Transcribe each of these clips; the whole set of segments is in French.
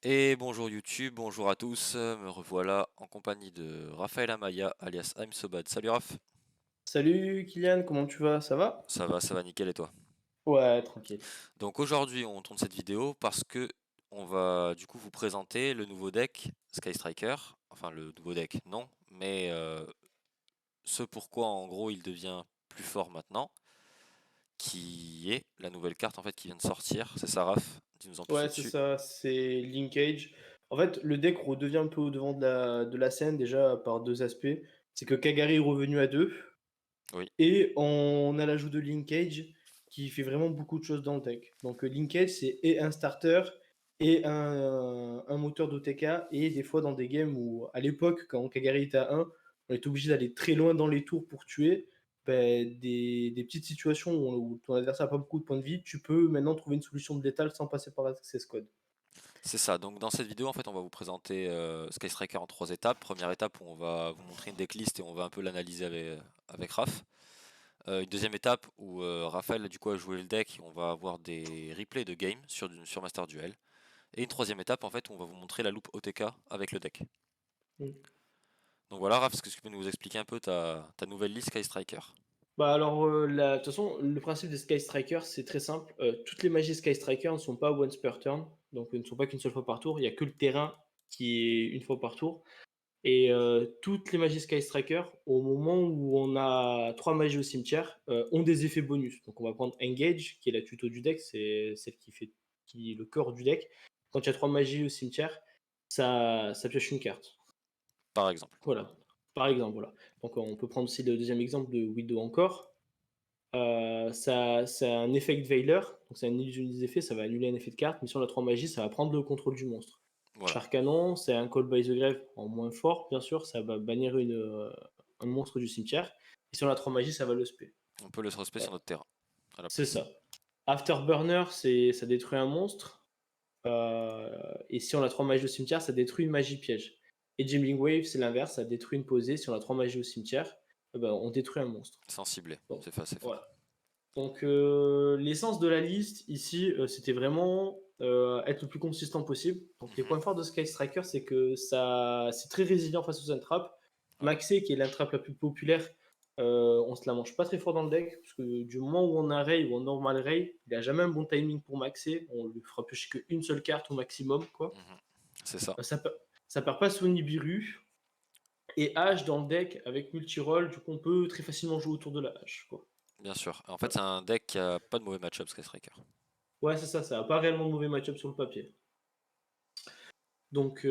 Et bonjour YouTube, bonjour à tous, me revoilà en compagnie de Raphaël Amaya alias I'm So Bad. Salut Raph, Salut Kylian, comment tu vas? Ça va? ça va nickel et toi? Ouais, tranquille. Donc aujourd'hui on tourne cette vidéo parce que on va du coup vous présenter le nouveau deck Sky Striker, enfin le nouveau deck non, mais ce pourquoi en gros il devient plus fort maintenant, qui est la nouvelle carte en fait qui vient de sortir, c'est ça Raph? Dis-nous en plus Ouais, c'est là-dessus. ça, c'est Linkage. En fait, le deck redevient un peu au devant de la scène déjà par deux aspects. C'est que Kagari est revenu à deux Oui, et on a l'ajout de Linkage qui fait vraiment beaucoup de choses dans le deck. Donc Linkage, c'est et un starter et un moteur d'OTK et des fois dans des games où à l'époque, quand Kagari était à 1, on était obligé d'aller très loin dans les tours pour tuer. Ben, des petites situations où ton adversaire n'a pas beaucoup de points de vie, tu peux maintenant trouver une solution de létal sans passer par Access Code. c'est ça. Donc dans cette vidéo en fait on va vous présenter Sky Striker en trois étapes. Première étape où on va vous montrer une decklist et on va un peu l'analyser avec Raph. Une deuxième étape où Raphaël du coup a joué le deck, on va avoir des replays de game sur Master Duel. Et une troisième étape en fait où on va vous montrer la loupe OTK avec le deck. Mm. Donc voilà Raph, est-ce que tu peux nous expliquer un peu ta nouvelle liste Sky Striker? Bah alors, de toute façon, le principe des Sky Strikers, c'est très simple. Toutes les magies Sky Striker ne sont pas once per turn, donc ne sont pas qu'une seule fois par tour. Il n'y a que le terrain qui est une fois par tour. Et toutes les magies Sky Striker, au moment où on a trois magies au cimetière, ont des effets bonus. Donc on va prendre Engage, qui est la tuto du deck, c'est celle qui est le corps du deck. Quand il y a trois magies au cimetière, ça pioche une carte. Par exemple. Voilà. Par exemple, voilà. Donc on peut prendre aussi le deuxième exemple de Widow encore. Ça a un effet Veiler, donc c'est un illusion des effets, ça va annuler un effet de carte. Mais si on a trois magies, ça va prendre le contrôle du monstre. Voilà. Char Canon, c'est un Call by the Grave en moins fort, bien sûr, ça va bannir un monstre du cimetière. Et si on a trois magies, ça va le spé. On peut le respect sur Voilà. notre terrain à la C'est place. ça. Afterburner, ça détruit un monstre. Et si on a trois magies au cimetière, ça détruit une magie piège. Et Gimling Wave, c'est l'inverse, ça détruit une posée. Si on a trois magies au cimetière, ben, on détruit un monstre. Sans cibler, Bon, c'est fort. voilà. Donc l'essence de la liste ici, c'était vraiment être le plus consistant possible. Donc les Mhm. points forts de Sky Striker, c'est que c'est très résilient face aux entrappes. Ouais. Maxé, qui est l'entrappe la plus populaire, on se la mange pas très fort dans le deck, parce que du moment où on a Ray ou on normal Ray, il a jamais un bon timing pour maxer. On lui fera piocher qu'une seule carte au maximum, quoi. Mhm. C'est ça. Ça, ça perd pas son Nibiru. Et H dans le deck avec multi-roll, du coup on peut très facilement jouer autour de la H, quoi. Bien sûr. En fait Voilà. c'est un deck qui a pas de mauvais match-up Sky Striker. Ouais, c'est ça, ça n'a pas réellement de mauvais match-up sur le papier. Donc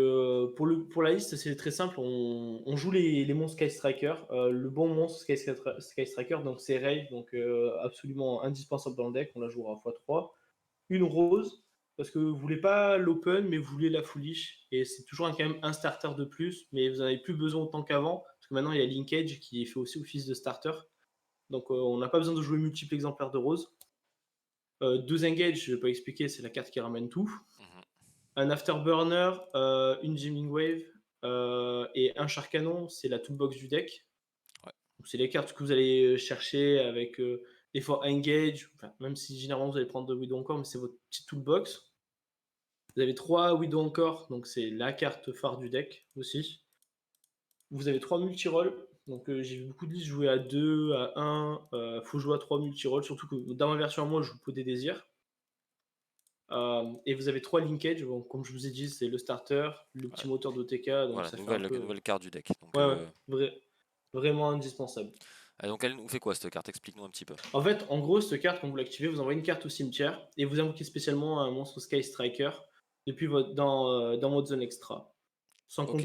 pour la liste, c'est très simple. On joue les monstres Sky Striker. Le bon monstre Sky Striker, donc c'est Ray, donc absolument indispensable dans le deck. On la jouera à x3. Une rose, parce que vous voulez pas l'open, mais vous voulez la foolish. Et c'est toujours quand même un starter de plus, mais vous n'en avez plus besoin autant qu'avant, parce que maintenant il y a Linkage qui fait aussi office de starter. Donc on n'a pas besoin de jouer multiples exemplaires de rose. Deux engage, je vais pas expliquer, c'est la carte qui ramène tout. Mhm. Un Afterburner, une Gemming Wave et un Char Canon, c'est la toolbox du deck. Ouais. Donc, c'est les cartes que vous allez chercher avec l'effort Engage, enfin, même si généralement vous allez prendre de Widow encore, mais c'est votre petite toolbox. Vous avez trois Widow encore, donc c'est la carte phare du deck aussi. Vous avez trois multi-rolls, donc j'ai vu beaucoup de listes jouer à 2, à 1, faut jouer à 3 multi-rolls, surtout que dans ma version à moi, je joue Pot des Désirs. Et vous avez trois linkages. Bon, comme je vous ai dit, c'est le starter, le Ouais. petit moteur d'OTK, donc Voilà, ça fait un peu. nouvelle carte du deck. Donc, Ouais, ouais, vraiment indispensable. donc elle nous fait quoi cette carte? Explique-nous un petit peu. En fait, en gros, cette carte, quand vous l'activez, vous envoyez une carte au cimetière et vous invoquez spécialement un monstre Sky Striker depuis dans votre zone extra, Ok,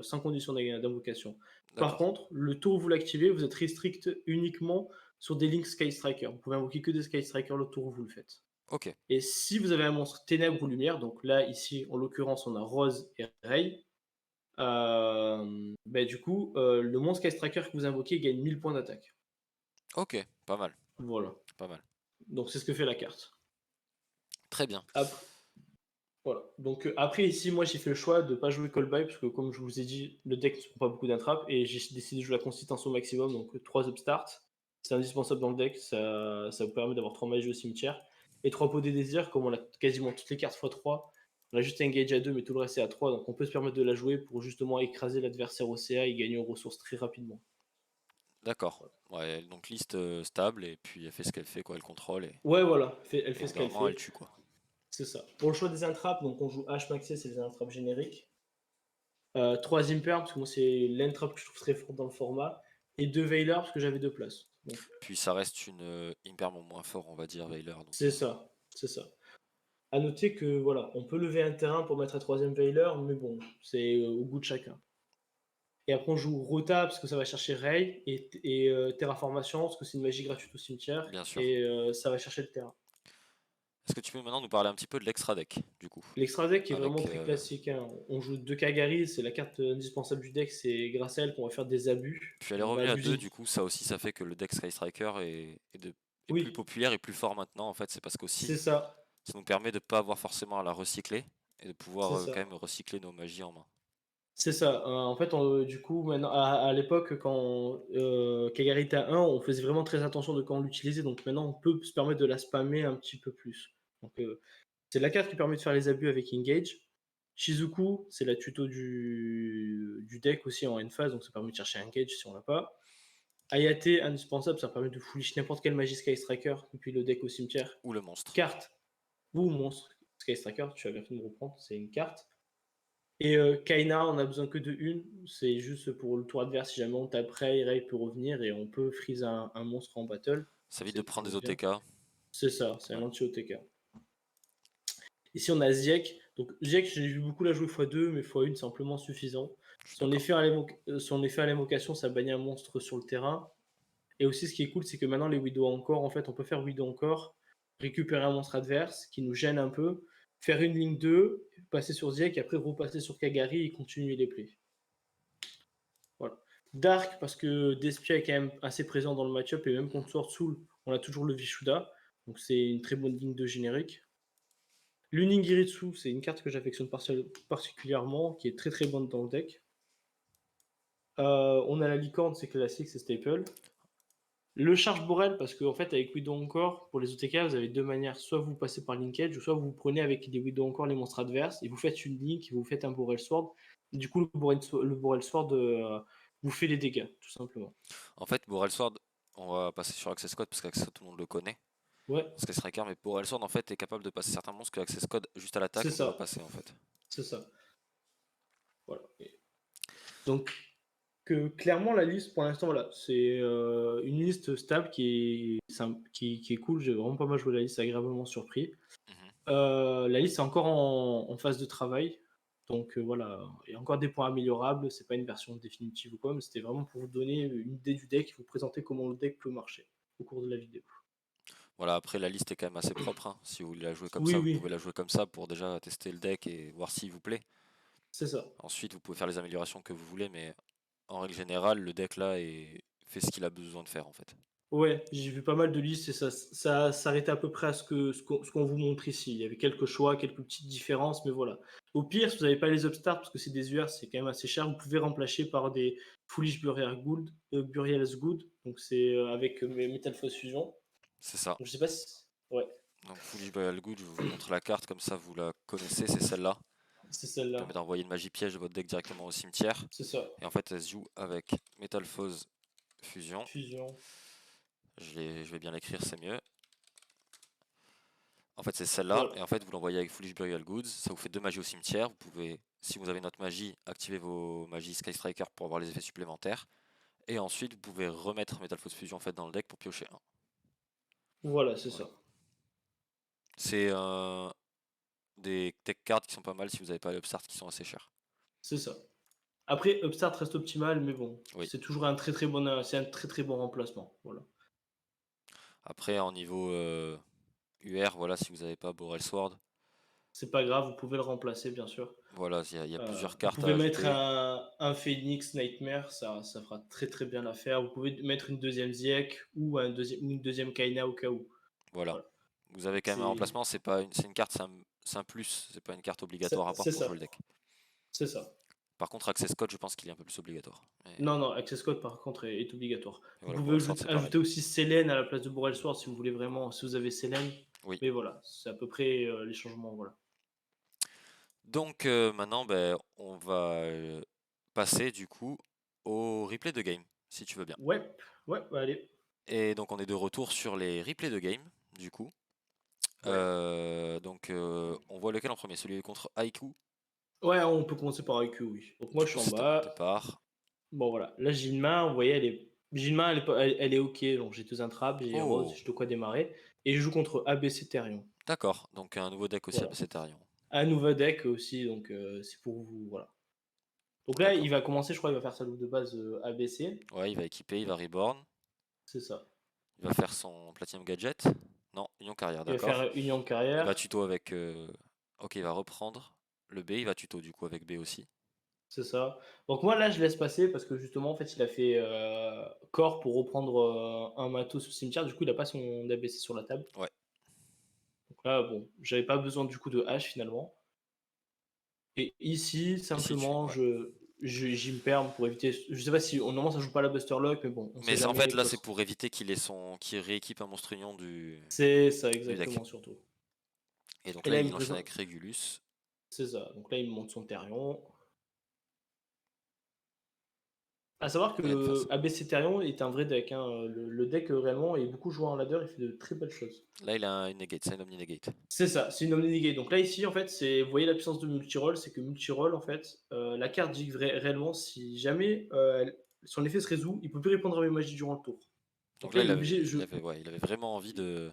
sans condition d'invocation. Par d'accord. contre, le tour où vous l'activez, vous êtes restrict uniquement sur des links Sky Striker. Vous pouvez invoquer que des Sky Striker le tour où vous le faites. Ok, Et si vous avez un monstre ténèbres ou lumière, donc là, ici, en l'occurrence, on a Rose et Ray, bah, du coup, le monstre Sky Striker que vous invoquez gagne 1000 points d'attaque. ok, pas mal, Voilà. pas mal. Donc c'est ce que fait la carte. Très bien. Après, voilà. Donc après, ici, moi, j'ai fait le choix de ne pas jouer Call By, parce que comme je vous ai dit, le deck ne se prend pas beaucoup d'intrappes, et j'ai décidé de jouer la consistance au maximum, donc 3 upstarts. C'est indispensable dans le deck, ça vous permet d'avoir 3 magies au cimetière. Et 3 pots des désirs, comme on a quasiment toutes les cartes x3, On a juste engage à 2, mais tout le reste est à 3, donc on peut se permettre de la jouer pour justement écraser l'adversaire au CA et gagner en ressources très rapidement. D'accord. Voilà. Ouais, donc liste stable et puis elle fait ce qu'elle fait, quoi, elle contrôle Ouais, voilà, elle et fait au ce bout d'un qu'elle moment elle fait. tue, quoi. C'est ça. Pour le choix des intraps, donc on joue H-Maxé, c'est les intraps génériques. 3 Imper, parce que moi c'est l'intrap que je trouve très fort dans le format. Et 2 Veiler, parce que j'avais 2 places. Donc Puis ça reste une Imperm moins fort, on va dire, Veiler. Donc, c'est ça, c'est ça. À noter que voilà, on peut lever un terrain pour mettre un troisième Veiler, mais bon, c'est au goût de chacun. Et après on joue Rota, parce que ça va chercher Ray, et Terraformation, parce que c'est une magie gratuite au cimetière, bien sûr. et ça va chercher le terrain. Est-ce que tu peux maintenant nous parler un petit peu de l'extra deck, du coup? L'extra deck est vraiment Avec, très classique, hein. On joue 2 Kagari, c'est la carte indispensable du deck, c'est grâce à elle qu'on va faire des abus. puis elle est On va revenue à abuser 2, du coup, ça aussi, ça fait que le deck Sky Striker est plus Oui, populaire et plus fort maintenant, en fait. C'est parce qu'aussi, c'est ça, ça nous permet de ne pas avoir forcément à la recycler et de pouvoir c'est quand ça. même recycler nos magies en main. C'est ça. En fait, du coup, maintenant, à l'époque, quand Kagari était à 1, on faisait vraiment très attention de quand on l'utilisait. Donc maintenant, on peut se permettre de la spammer un petit peu plus. Donc, c'est la carte qui permet de faire les abus avec Engage. Shizuku, c'est la tuto du deck aussi en end phase, donc ça permet de chercher Engage si on l'a pas. Ayate, indispensable, ça permet de foolish n'importe quelle magie Sky Striker depuis le deck au cimetière. Ou le monstre. Carte ou monstre Sky Striker, tu as bien fait de me reprendre, c'est une carte. Et Kaina, on a besoin que de une. C'est juste pour le tour adverse. Si jamais on tape Ray, Ray peut revenir et on peut freeze un monstre en battle. Ça Donc évite de c'est prendre toujours des bien. OTK. C'est ça, c'est Ouais, un anti-OTK. Ici, on a Ziek. Donc Ziek, j'ai vu beaucoup la jouer x2, mais x1, c'est amplement suffisant. je suis d'accord. Son effet à l'invocation, ça bannit un monstre sur le terrain. Et aussi, ce qui est cool, c'est que maintenant, les Widow encore, en fait, on peut faire Widow encore, récupérer un monstre adverse qui nous gêne un peu, faire une ligne 2, passer sur Ziek, et après repasser sur Kagari et continuer les plays. Voilà. Dark, parce que Despia est quand même assez présent dans le match-up, et même contre Sword Soul, on a toujours le Vishuda, donc c'est une très bonne ligne de générique. L'Uningiritsu, c'est une carte que j'affectionne particulièrement, qui est très très bonne dans le deck. On a la licorne, c'est classique, c'est staple. Le charge Borel, parce qu'en fait, avec Widow encore, pour les OTK, vous avez deux manières. Soit vous passez par linkage, ou soit vous prenez avec des Widow encore les monstres adverses, et vous faites une link, et vous faites un Borel Sword. Du coup, le Borel Sword vous fait les dégâts, tout simplement. En fait, Borel Sword, on va passer sur Access Code parce qu'Access tout le monde le connaît. Ouais, Sky Striker, mais Borel Sword en fait est capable de passer certains monstres que Access Code juste à l'attaque c'est ne peut pas ça. passer en fait. C'est ça. Voilà. Donc, clairement, la liste, pour l'instant, voilà, c'est une liste stable qui est cool. J'ai vraiment pas mal joué la liste, agréablement surpris. Mhm. La liste est encore en phase de travail. Donc voilà, il y a encore des points améliorables. C'est pas une version définitive ou quoi, mais c'était vraiment pour vous donner une idée du deck et vous présenter comment le deck peut marcher au cours de la vidéo. Voilà, après la liste est quand même assez propre, hein. Si vous voulez la jouer comme Oui, ça, vous oui, pouvez la jouer comme ça pour déjà tester le deck et voir s'il vous plaît. c'est ça. Ensuite, vous pouvez faire les améliorations que vous voulez, mais en règle générale, le deck là fait ce qu'il a besoin de faire en fait. Ouais, j'ai vu pas mal de listes et ça s'arrêtait à peu près à ce qu'on vous montre ici. Il y avait quelques choix, quelques petites différences, mais voilà. Au pire, si vous n'avez pas les upstarts, parce que c'est des UR, c'est quand même assez cher, vous pouvez remplacer par des Foolish Burial's Good, donc c'est avec Metal Force Fusion. C'est ça. Donc, je sais pas si. Ouais, Donc Foolish Burial Good, je vous montre la carte comme ça vous la connaissez, c'est celle-là. c'est Ça permet celle-là. d'envoyer une magie piège de votre deck directement au cimetière. C'est ça. Et en fait, elle se joue avec Metal Foes Fusion. Fusion. Je vais bien l'écrire, c'est mieux. En fait, c'est celle-là. Voilà. Et en fait, vous l'envoyez avec Foolish Burial Goods. Ça vous fait deux magies au cimetière. Vous pouvez, si vous avez notre magie, activer vos magies Sky Striker pour avoir les effets supplémentaires. Et ensuite, vous pouvez remettre Metal Force Fusion en fait dans le deck pour piocher un. Voilà, c'est Voilà. ça. C'est des tech cards qui sont pas mal si vous n'avez pas les upstarts qui sont assez chers. C'est ça. Après, Upstart reste optimal, mais bon, Oui. c'est toujours un très très bon, c'est un très très bon remplacement. Voilà. Après, en niveau UR, voilà, si vous n'avez pas Borel Sword, C'est pas grave, vous pouvez le remplacer, bien sûr. voilà, il y a plusieurs Vous cartes à pouvez mettre ajouter. un Phoenix Nightmare, ça fera très très bien l'affaire. Vous pouvez mettre une deuxième Ziek ou une deuxième Kaina au cas où. Voilà. Voilà. Vous avez quand même un C'est remplacement, c'est une carte, c'est un plus, c'est pas une carte obligatoire à part c'est pour ça. jouer le deck. C'est ça. Par contre, Access Code, je pense qu'il est un peu plus obligatoire. Non, non, Access Code par contre est obligatoire. Et Vous voilà, pouvez Borel Sword, c'est pareil. ajouter aussi Selene à la place de Borel Sword si vous voulez vraiment, si vous avez Selene. Oui. Mais voilà, c'est à peu près les changements. Voilà. Donc maintenant, on va passer du coup au replay de game, si tu veux bien. Ouais, ouais, bah, allez. Et donc on est de retour sur les replays de game, du coup. Ouais. On voit lequel en premier, celui contre Haiku. Ouais, on peut commencer par IQ, oui. Donc moi, Du je coup, suis en c'est à mon bas. départ. Bon, voilà. Là, j'ai une main, vous voyez, j'ai une main, elle est OK. Donc j'ai deux intrapes, j'ai rose, Oh, j'ai de quoi démarrer. Et je joue contre ABC Therion. d'accord. Donc un nouveau deck aussi à Voilà. Bacetarion. Un nouveau deck aussi, donc c'est pour vous, voilà. Donc là, il D'accord. va commencer, je crois, il va faire sa loupe de base ABC. Ouais, il va équiper, il va reborn. C'est ça. Il va faire son Platinum Gadget. Non, Union Carrière, Il va d'accord. faire Union de Il va carrière. tuto avec... Ok, il va reprendre le B, il va tuto du coup avec B aussi. C'est ça. Donc moi, là, je laisse passer parce que justement, en fait, il a fait corps pour reprendre un matos au cimetière. Du coup, il n'a pas son ABC sur la table. Ouais, Donc là, bon, j'avais pas besoin du coup de hache finalement. Et ici, ici tu... simplement, Ouais. j'y me perds pour éviter. Je sais pas si au moment ça joue pas la Buster Lock, mais bon, on sait Mais en fait jamais là quoi. c'est pour éviter qu'il ait qu'il rééquipe un monstre union C'est ça du deck. exactement surtout. Et donc Et là là, il me il enchaîne présente. avec Régulus. C'est ça. Donc là, il me montre son Therion. À savoir Il va me faire ça. que ABC Therion est un vrai deck, hein. Le deck réellement est beaucoup joué en ladder, il fait de très belles choses. Là il a une negate, c'est un Omni Negate. C'est ça, c'est une omni-negate. Donc là, ici, en fait, vous voyez la puissance de multi-roll, c'est que multi-roll, en fait, la carte dit réellement, si jamais son effet se résout, il peut plus répondre à mes magies durant le tour. Donc Donc là là, il est obligé, ouais, il avait vraiment envie de...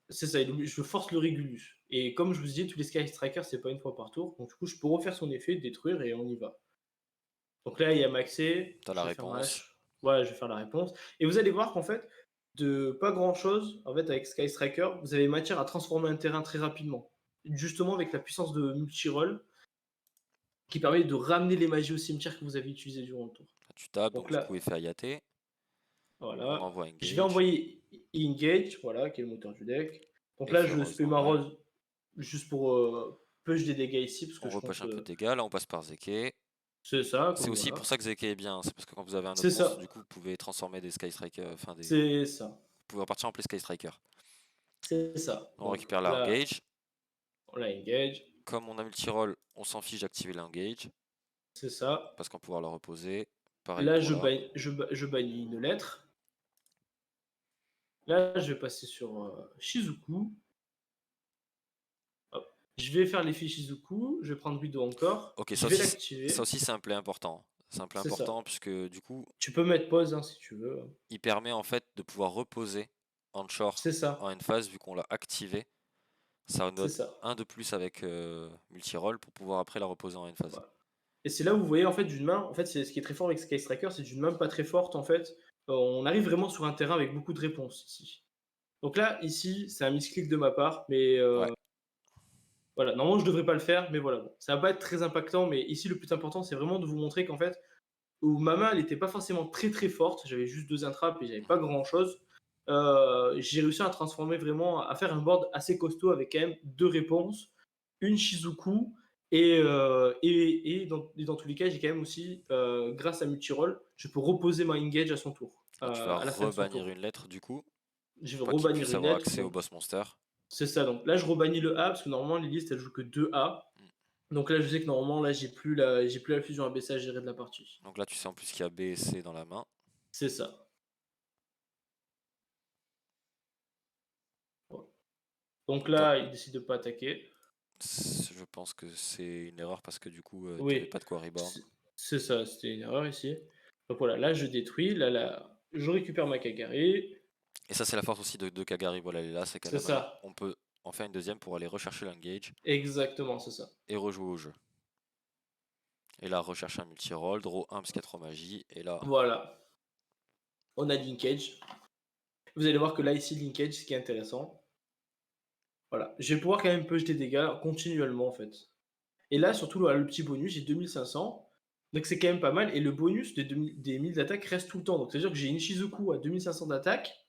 c'est ça, je force le Régulus. Et comme je vous disais, tous les Sky Strikers, c'est pas une fois par tour. Donc du coup, je peux refaire son effet, détruire et on y va. Donc là, il y a Maxé, T'as la je vais faire ma réponse. hache. Ouais, je vais faire la réponse. Et vous allez voir qu'en fait, de pas grand chose, en fait, avec Sky Striker, vous avez matière à transformer un terrain très rapidement. Justement, avec la puissance de multi-roll, qui permet de ramener les magies au cimetière que vous avez utilisées durant le tour. Là, tu tapes, donc Donc du coup là, il fait Ayaté. On voilà. envoie Je vais Engage. envoyer Engage, voilà, qui est le moteur du deck. Donc Et là, feu je rose spé ma normal. rose juste pour push des dégâts ici, parce que On je repush compte. un peu de dégâts, là on passe par Zeke. C'est ça, C'est comme aussi pour voilà. ça que Zeke est bien, c'est parce que quand vous avez un C'est autre monstre, ça, du coup vous pouvez transformer des Sky Strikers, c'est ça, vous pouvez repartir en play Sky Striker. c'est ça. On Donc récupère la là, Engage. on la engage, Comme on a multi-roll, on s'en fiche d'activer la Engage, c'est ça. parce qu'on pourra la reposer. Pareil Là, pour là. je bannis une lettre. Là, je vais passer sur Shizuku. Hop. Je vais faire l'effet Shizuku. Je vais prendre Guido encore. Ok, Je vais l'activer. ça aussi c'est un play important. C'est un play C'est ça. important puisque du coup, Tu peux mettre pause hein, si tu veux. il permet en fait de pouvoir reposer Anchor C'est ça. en end phase vu qu'on l'a activé. Ça nous C'est donne ça. un de plus avec multi-roll pour pouvoir après la reposer en end phase. Voilà. Et c'est là où vous voyez en fait d'une main. En fait, c'est ce qui est très fort avec Sky Striker, c'est d'une main pas très forte en fait. On arrive vraiment sur un terrain avec beaucoup de réponses ici. Donc là, ici, c'est un misclick de ma part, mais Ouais, voilà. Normalement, je devrais pas le faire, mais voilà. Bon. Ça va pas être très impactant, mais ici, le plus important, c'est vraiment de vous montrer qu'en fait, où ma main, elle était pas forcément très très forte. J'avais juste deux intraps et j'avais pas grand chose. J'ai réussi à transformer vraiment, à faire un board assez costaud avec quand même deux réponses, une Shizuku et dans tous les cas, j'ai quand même aussi, grâce à Multiroll, je peux reposer ma engage à son tour, là tu vas à la fin de son rebannir tour. une lettre du coup, Je vais pour pas qu'il rebannir puisse une avoir lettre. accès au Donc boss monster. c'est ça. Donc là, je rebannis le A parce que normalement les listes elles jouent que 2 A. Mm. Donc là, je sais que normalement là, j'ai plus la fusion ABC à gérer de la partie. Donc là tu sais en plus qu'il y a B et C dans la main. C'est ça. Voilà. Donc Top. là, il décide de pas attaquer. Je pense que c'est une erreur parce que du coup t'avais Oui, pas de quoi reborn. c'est ça, c'était une erreur ici. Donc voilà, là je détruis, là, je récupère ma Kagari. Et ça c'est la force aussi de Kagari, voilà elle est là, c'est qu'elle C'est a mana. ça, On peut en faire une deuxième pour aller rechercher l'engage exactement, c'est ça. et rejouer au jeu. Et là rechercher un multi-roll, draw 1 parce qu'il y a 3 magies, et là... Voilà, on a Linkage. Vous allez voir que là, ici, Linkage, ce qui est intéressant. Voilà, je vais pouvoir quand même push des dégâts continuellement en fait. Et là, surtout, le petit bonus, j'ai 2500. Donc c'est quand même pas mal. Et le bonus des 1000 d'attaque reste tout le temps. Donc c'est-à-dire que j'ai une Shizuku à 2500 d'attaque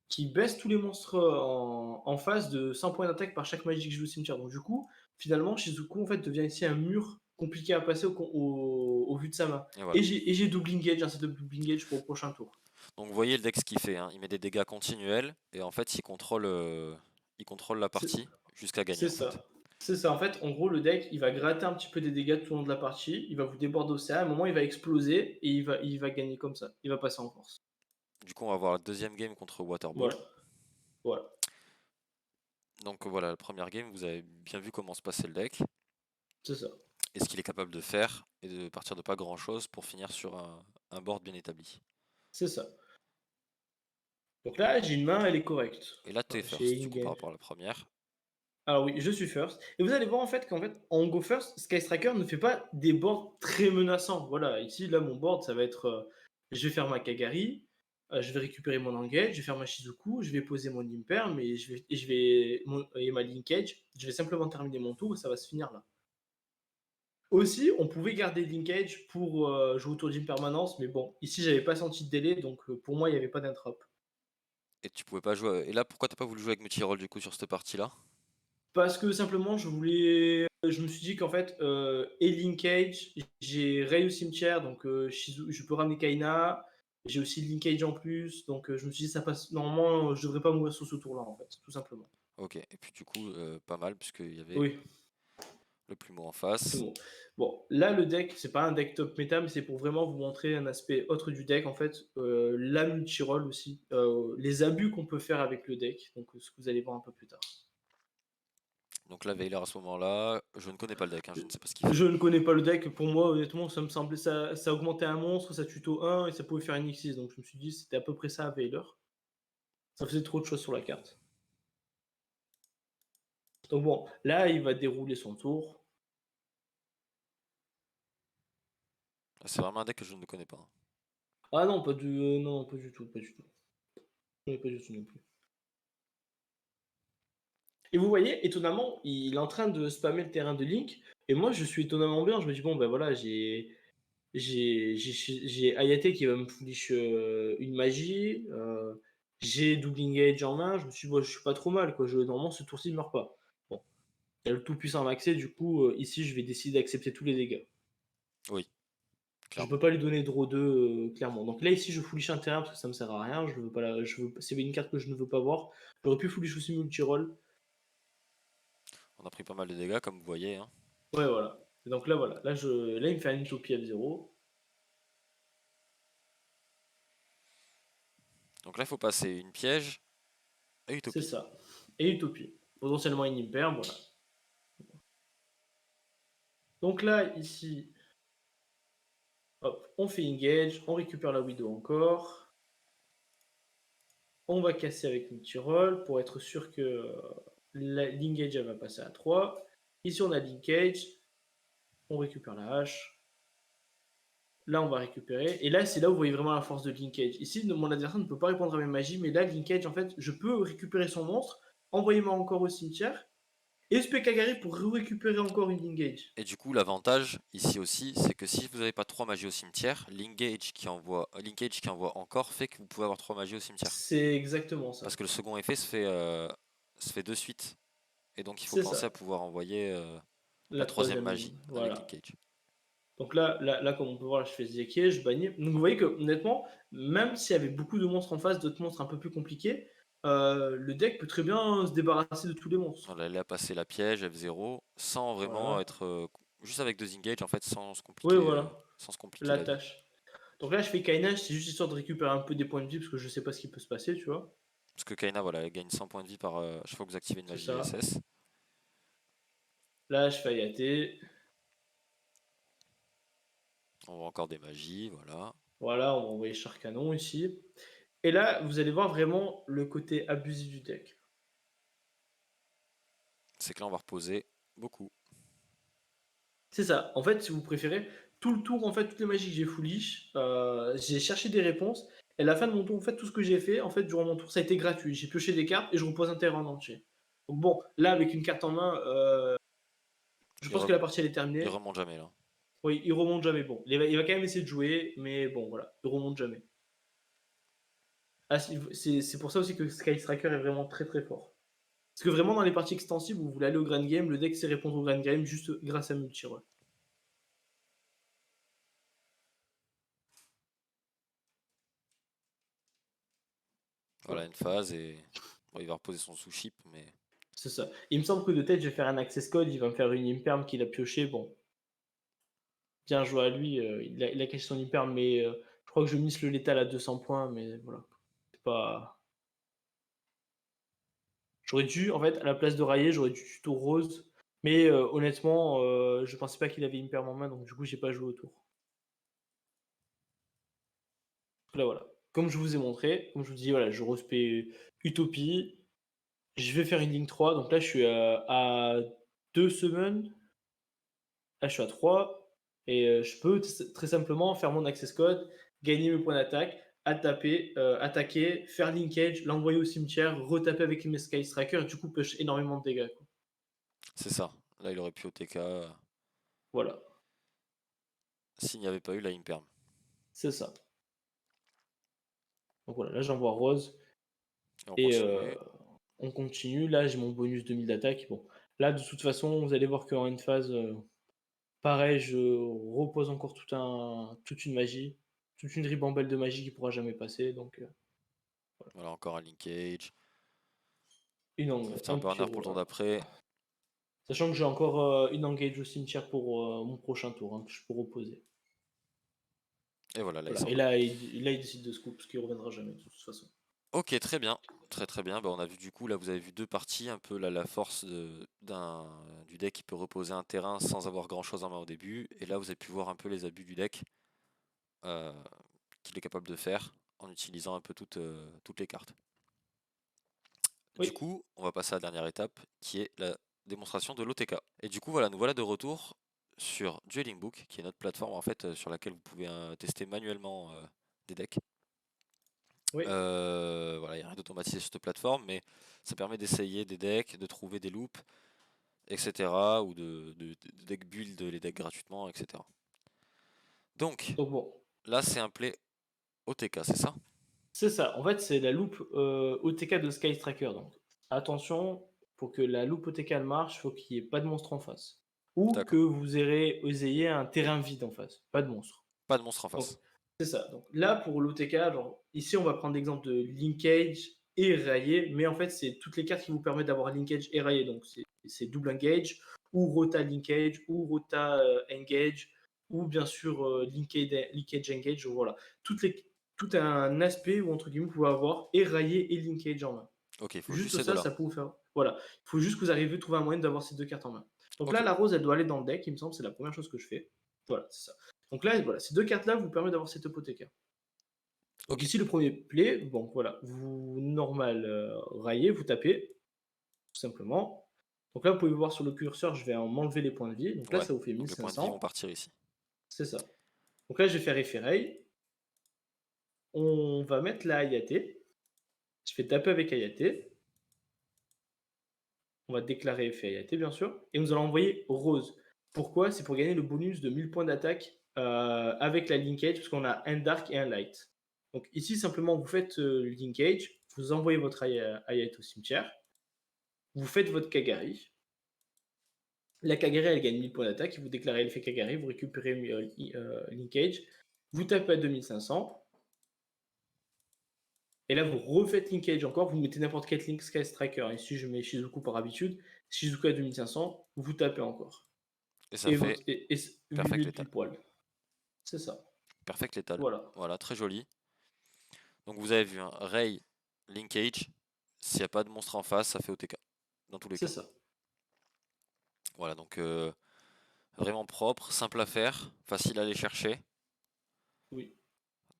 qui baisse tous les monstres en phase de 100 points d'attaque par chaque magie que je joue au cimetière. Donc du coup, finalement, Shizuku en fait devient ici un mur compliqué à passer au vu de sa main. Et voilà. Et j'ai double engage, un set de double engage pour le prochain tour. Donc vous voyez le deck ce qu'il fait, hein. Il met des dégâts continuels et en fait il contrôle la C'est partie jusqu'à gagner c'est en fait. ça. C'est ça, en fait, en gros, le deck, il va gratter un petit peu des dégâts tout au long de la partie, il va vous déborder au CA, à un moment, il va exploser et il va gagner comme ça. Il va passer en force. Du coup, on va voir la deuxième game contre Waterball. Voilà, voilà, Donc voilà, la première game, vous avez bien vu comment se passait le deck c'est ça, et ce qu'il est capable de faire et de partir de pas grand chose pour finir sur un board bien établi. c'est ça. Donc là, j'ai une main, elle est correcte. Et là, t'es J'ai first, du une coup, par game. rapport à la première. Alors oui, je suis first. Et vous allez voir en fait, en Go First, Sky Striker ne fait pas des boards très menaçants. Voilà, ici, là, mon board, ça va être, je vais faire ma Kagari, je vais récupérer mon Engage, je vais faire ma Shizuku, je vais poser mon Imperm, mais et ma Linkage. Je vais simplement terminer mon tour et ça va se finir là. Aussi, on pouvait garder Linkage pour jouer autour d'une permanence, mais bon, ici, j'avais pas senti de délai, donc pour moi, il n'y avait pas d'introp. Et tu pouvais pas jouer. Et là, pourquoi t'as pas voulu jouer avec Multiroll du coup sur cette partie-là? Parce que simplement, je me suis dit qu'en fait, et Linkage, j'ai Ray au cimetière, donc je peux ramener Kaina. J'ai aussi Linkage en plus, donc je me suis dit, ça passe. Normalement, je devrais pas mourir sur ce tour-là, en fait, tout simplement. Ok, et puis du coup, pas mal, puisqu'il y avait Oui, le plumeau en c'est face. bon. Bon, là, le deck, c'est pas un deck top méta, mais c'est pour vraiment vous montrer un aspect autre du deck, en fait. La multi-roll aussi, les abus qu'on peut faire avec le deck, donc ce que vous allez voir un peu plus tard. Donc là, Veiler à ce moment-là, je ne connais pas le deck, hein, je ne sais pas ce qu'il fait. Je ne connais pas le deck. Pour moi, honnêtement, ça me semblait ça augmentait un monstre, ça tuto 1 et ça pouvait faire une X6. Donc je me suis dit c'était à peu près ça à Veiler. Ça faisait trop de choses sur la carte. Donc bon, là, il va dérouler son tour. C'est vraiment un deck que je ne connais pas, hein. Ah non, non, pas du tout, pas du tout. Je connais pas du tout non plus. Et vous voyez, étonnamment, il est en train de spammer le terrain de Link. Et moi, je suis étonnamment bien. Je me dis, bon, ben voilà, j'ai Hayate qui va me foolish une magie. J'ai Double Engage en main. Je me suis dit, bon, je suis pas trop mal. Quoi. Normalement, ce tour-ci ne meurt pas. Bon, il y a le tout-puissant maxé. Du coup, ici, je vais décider d'accepter tous les dégâts. Oui, Je clairement. peux pas lui donner draw 2, clairement. Donc là, ici, je foolish un terrain parce que ça me sert à rien. Je veux pas c'est une carte que je ne veux pas voir. J'aurais pu foolish aussi multi-roll. On a pris pas mal de dégâts, comme vous voyez, hein. Ouais, voilà. Et donc là, voilà. Là, il me fait un Utopia F0. Donc là, il faut passer une piège et C'est Utopie. ça. Et Utopie. Potentiellement une Imperm, voilà. Donc là, ici, hop, on fait engage, on récupère la widow encore. On va casser avec multi-roll pour être sûr que l'engage va passer à 3. Ici, on a l'engage. On récupère la hache. Là, on va récupérer. Et là, c'est là où vous voyez vraiment la force de linkage. Ici, mon adversaire ne peut pas répondre à mes magies, mais là, linkage, en fait, je peux récupérer son monstre, envoyer moi encore au cimetière, et SP Kagari pour récupérer encore une linkage. Et du coup, l'avantage ici aussi, c'est que si vous n'avez pas 3 magies au cimetière, Linkage qui envoie encore fait que vous pouvez avoir 3 magies au cimetière. C'est exactement ça. Parce que le second effet se fait de suite. Et donc il faut C'est ça. penser à pouvoir envoyer la La troisième troisième, magie avec voilà. Linkage. Donc là, comme on peut voir, là, je fais Zieke, je bannis. Donc vous voyez que honnêtement, même s'il y avait beaucoup de monstres en face, d'autres monstres un peu plus compliqués, le deck peut très bien se débarrasser de tous les monstres. On allait passer la piège F0 sans vraiment Voilà. être juste avec 2 engage en fait Oui, voilà. sans se compliquer La la vie. tâche. Donc là, je fais Kainage, c'est juste histoire de récupérer un peu des points de vie parce que je sais pas ce qui peut se passer, tu vois. Parce que Kaina voilà, elle gagne 100 points de vie par chaque fois que vous activez une C'est magie ça. SS. Là, je fais Ayate. On voit encore des magies, voilà. Voilà, on va envoyer Char Canon ici. Et là, vous allez voir vraiment le côté abusif du deck. C'est que là on va reposer beaucoup. C'est ça. En fait, si vous préférez, tout le tour, en fait, toutes les magies que j'ai foolish, j'ai cherché des réponses. Et à la fin de mon tour, en fait, tout ce que j'ai fait, en fait, durant mon tour, ça a été gratuit. J'ai pioché des cartes et je repose un terrain en entier. Donc bon, là, avec une carte en main, je Il, pense re- que la partie elle est il terminée. remonte jamais là. Oui, il remonte jamais. Bon, il va quand même essayer de jouer, mais bon, voilà, il remonte jamais. Ah, c'est pour ça aussi que Sky Striker est vraiment très très fort. Parce que vraiment, dans les parties extensives où vous voulez aller au grand game, le deck sait répondre au grand game juste grâce à multi-roll. Voilà Voilà. une phase et bon, il va reposer son sous-chip mais c'est ça. Il me semble que de tête, je vais faire un access code, il va me faire une imperm qu'il a pioché. Bon, bien joué à lui, il a caché son imperm, mais je crois que je mise le létal à 200 points, mais voilà. C'est pas. J'aurais dû, en fait, à la place de railler, j'aurais dû tuto rose. Mais honnêtement, je pensais pas qu'il avait imperm en main, donc du coup, j'ai pas joué au tour. Là, voilà. Comme je vous ai montré, comme je vous dis, voilà, je respect Utopie. Je vais faire une ligne 3. Donc là, je suis à 2 semaines. Là, je suis à 3. Et je peux très simplement faire mon access code, gagner mes points d'attaque, attaquer, faire linkage, l'envoyer au cimetière, retaper avec mes Sky Striker, et du coup, push énormément de dégâts, quoi. C'est ça. Là, il aurait pu OTK Voilà, s'il n'y avait pas eu la Imperm. c'est ça. Donc voilà, là, j'envoie Rose. Et on Et continue. on continue. Là, j'ai mon bonus 2000 d'attaque. Bon, là, de toute façon, vous allez voir qu'en une phase, pareil, je repose encore toute une magie, toute une ribambelle de magie qui pourra jamais passer. Donc, Voilà, encore un linkage. un Un burner pour pyro, le tour voilà. d'après. Sachant que j'ai encore une engage au cimetière pour mon prochain tour, hein, que je peux reposer. Et voilà, là, il Voilà. s'en Et va. là, il décide de scoop, parce qu'il reviendra jamais de toute façon. Ok, très bien. Très très bien. Bah, on a vu du coup, là vous avez vu deux parties, un peu la force du deck qui peut reposer un terrain sans avoir grand chose en main au début. Et là vous avez pu voir un peu les abus du deck euh, qu'il est capable de faire en utilisant un peu toutes les cartes. Du Oui, coup, on va passer à la dernière étape qui est la démonstration de l'OTK. Et du coup, voilà, nous voilà de retour sur Dueling Book, qui est notre plateforme en fait sur laquelle vous pouvez tester manuellement des decks. oui. Voilà, il n'y a rien d'automatisé sur cette plateforme, mais ça permet d'essayer des decks, de trouver des loops, etc. Ou de deck build les decks gratuitement, etc. Donc, Donc bon, là c'est un play OTK, c'est ça? c'est ça. En fait, c'est la loupe OTK de Sky Striker. Donc, attention, pour que la loupe OTK elle marche, il faut qu'il n'y ait pas de monstre en face. Ou que D'accord. vous ayez un terrain vide en face, pas de monstre. Pas de monstre en Donc, face. c'est ça. Donc, là, pour l'OTK, genre, ici, on va prendre l'exemple de Linkage et Rayé, mais en fait, c'est toutes les cartes qui vous permettent d'avoir Linkage et Rayé. Donc, c'est double Engage, ou Rota Linkage, ou Rota Engage, ou bien sûr Linkage Engage. Donc, voilà. Tout un aspect où, entre guillemets, vous pouvez avoir et Rayé et Linkage en main. Ok, il faut juste Juste ces ça, deux-là. ça peut vous faire. Voilà. Il faut juste que vous arriviez à trouver un moyen d'avoir ces deux cartes en main. Donc Ok, là, la rose, elle doit aller dans le deck, il me semble, c'est la première chose que je fais. Voilà, c'est ça. Donc là, voilà, ces deux cartes-là vous permettent d'avoir cette hypothécaire. Donc ok. ici, le premier play, bon, voilà, vous normal raillez, vous tapez, tout simplement. Donc là, vous pouvez voir sur le curseur, je vais m'enlever les points de vie. Donc là, Ouais, ça vous fait donc les points de vie vont 1500. partir ici. C'est ça. Donc là, je vais faire Ephérail. On va mettre la Hayate. Je fais taper avec Hayate. On va déclarer effet Hayate, bien sûr. Et nous allons envoyer Rose. Pourquoi? C'est pour gagner le bonus de 1000 points d'attaque avec la linkage, parce qu'on a un dark et un light. Donc ici, simplement, vous faites linkage, vous envoyez votre Hayate au cimetière, vous faites votre Kagari. La Kagari, elle gagne 1000 points d'attaque, vous déclarez l'effet Kagari, vous récupérez linkage, vous tapez à 2500, et là, vous refaites linkage encore, vous mettez n'importe quel link Sky Striker. Ici, je mets Shizuku par habitude. Shizuku à 2500, vous tapez encore. Et ça Et, fait votre, et perfect 8000 létal. pile poil. C'est ça. Perfect létal. Voilà. Voilà, très joli. Donc vous avez vu, un Ray, Linkage, s'il n'y a pas de monstre en face, ça fait OTK. Dans tous les C'est cas. ça. Voilà, donc vraiment propre, simple à faire, facile à aller chercher. Oui.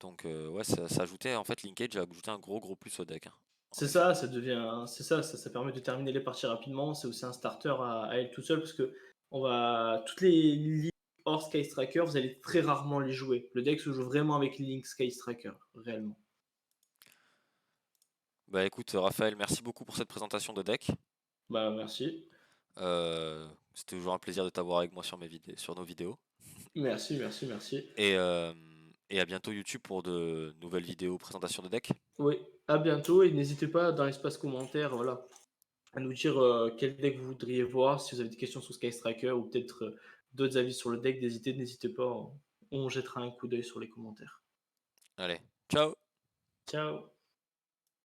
Donc ouais, ça ajoutait, en fait, Linkage a ajouté un gros plus au deck, hein, en C'est effet. ça, ça devient. C'est ça, ça permet de terminer les parties rapidement. C'est aussi un starter à elle tout seul parce que on va. Toutes les lignes hors Sky Striker, vous allez très rarement les jouer. Le deck se joue vraiment avec les Link Sky Striker, réellement. Bah écoute, Raphaël, merci beaucoup pour cette présentation de deck. Bah merci. C'était toujours un plaisir de t'avoir avec moi sur sur nos vidéos. Merci, merci, merci. Et, euh, et à bientôt YouTube pour de nouvelles vidéos présentation de deck. Oui, à bientôt et n'hésitez pas dans l'espace commentaire, voilà, à nous dire quel deck vous voudriez voir. Si vous avez des questions sur Sky Striker ou peut-être d'autres avis sur le deck, n'hésitez pas. On jettera un coup d'œil sur les commentaires. Allez, ciao! Ciao!